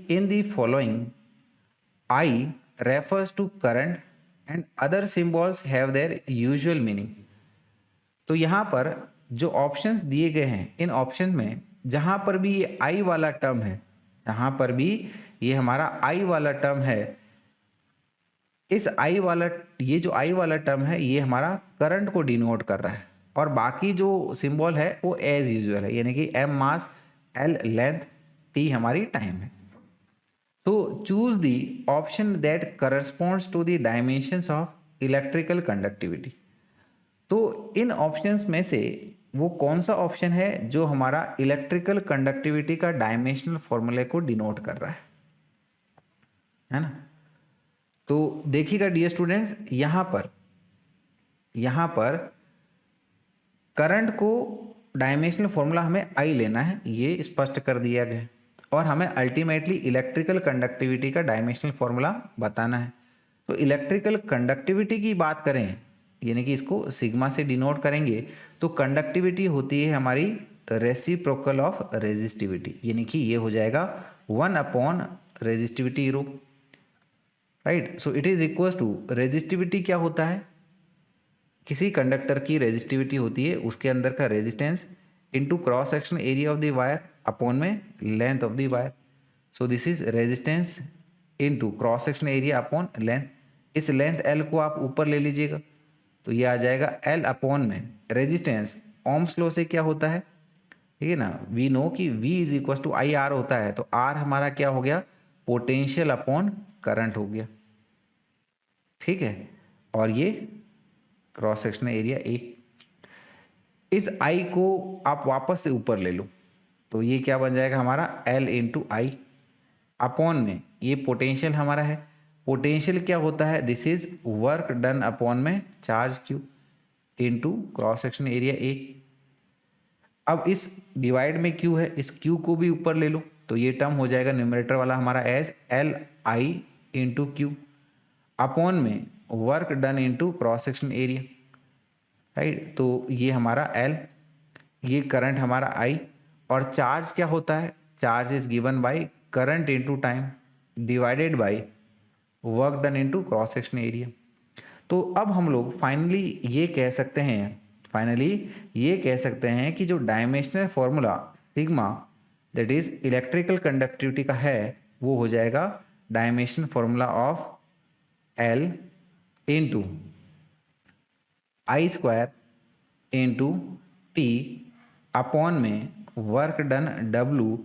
in the following I refers to current and other symbols have their usual meaning। तो यहाँ पर जो options दिए गए हैं, इन ऑप्शन में जहाँ पर भी ये आई वाला टर्म है, जहाँ पर भी ये हमारा आई वाला टर्म है, इस आई वाला, ये जो आई वाला टर्म है ये हमारा करंट को डिनोट कर रहा है, और बाकी जो सिंबल है वो एज यूजुअल है, यानी कि M mass, L length, T हमारी टाइम है। तो choose the option that corresponds to the dimensions of electrical conductivity. तो इन ऑप्शंस में से वो कौन सा ऑप्शन है जो हमारा इलेक्ट्रिकल कंडक्टिविटी का डायमेंशनल फॉर्मूले को डिनोट कर रहा है ना। तो देखिएगा डियर स्टूडेंट्स, यहाँ पर करंट को डायमेंशनल फॉर्मूला हमें आई लेना है, ये स्पष्ट कर दिया गया है, और हमें अल्टीमेटली इलेक्ट्रिकल कंडक्टिविटी का डायमेंशनल फॉर्मूला बताना है। तो इलेक्ट्रिकल कंडक्टिविटी की बात करें, यानी कि इसको सिग्मा से डिनोट करेंगे, तो कंडक्टिविटी होती है हमारी रेसिप्रोकल ऑफ रेजिस्टिविटी, यानी कि ये हो जाएगा 1 resistivity rho, right. So it is equal to, resistivity क्या होता है, किसी कंडक्टर की रेजिस्टिविटी होती है उसके अंदर का resistance into cross section area of the wire upon में length of the wire. So this is resistance into cross section area upon length. इस लेंथ एल को आप ऊपर ले लीजिएगा, तो ये आ जाएगा एल अपॉन में रेजिस्टेंस, ओम्स लॉ से क्या होता है, ठीक है ना, वी नो कि V is equal to I R होता है, तो आर हमारा क्या हो गया, पोटेंशियल अपॉन करंट हो गया, ठीक है। और ये क्रॉस सेक्शन एरिया ए, इस आई को आप वापस से ऊपर ले लो, तो ये क्या बन जाएगा हमारा L इंटू आई अपॉन में, ये पोटेंशियल हमारा है। पोटेंशियल क्या होता है, this is work done upon में charge Q into cross section area A. अब इस डिवाइड में Q है, इस Q को भी ऊपर ले लो, तो ये टर्म हो जाएगा न्यूमरेटर वाला हमारा as L I into Q upon में work done into cross section area, right. तो ये हमारा L, ये करंट हमारा I, और चार्ज क्या होता है, charge is given by current into time divided by work done into cross section area. तो अब हम लोग फाइनली ये कह सकते हैं कि जो dimensional formula sigma that is electrical conductivity का है, वो हो जाएगा dimensional formula of L into I square into T upon में work done W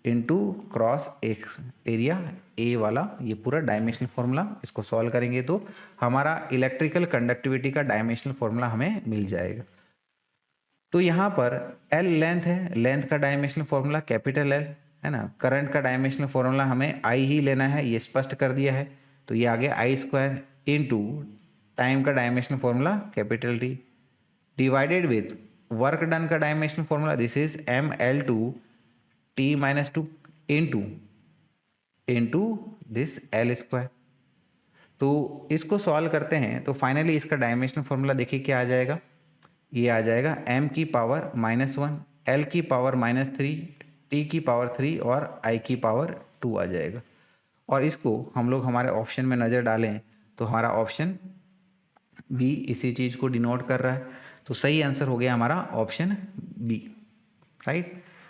into cross area A वाला, ये पूरा डायमेंशनल फॉर्मूला। इसको सॉल्व करेंगे तो हमारा इलेक्ट्रिकल कंडक्टिविटी का डायमेंशनल फॉर्मूला हमें मिल जाएगा। तो यहाँ पर L लेंथ है, लेंथ का डायमेंशनल फॉर्मूला कैपिटल L है ना, करंट का डायमेंशनल फॉर्मूला हमें I ही लेना है, ये स्पष्ट कर दिया है, तो ये आ गया आई स्क्वायर इंटू टाइम का dimensional formula capital T divided with work done का dimensional formula, this is ML2 T minus 2 into this L square. तो इसको सॉल्व करते हैं तो फाइनली इसका डायमेंशनल फॉर्मूला देखिए क्या आ जाएगा, ये आ जाएगा m की पावर -1, L की पावर -3, T की पावर 3 और I की पावर 2 आ जाएगा। और इसको हम लोग हमारे ऑप्शन में नज़र डालें तो हमारा ऑप्शन B इसी चीज़ को डिनोट कर रहा है, तो सही आंसर हो गया हमारा ऑप्शन B, राइट।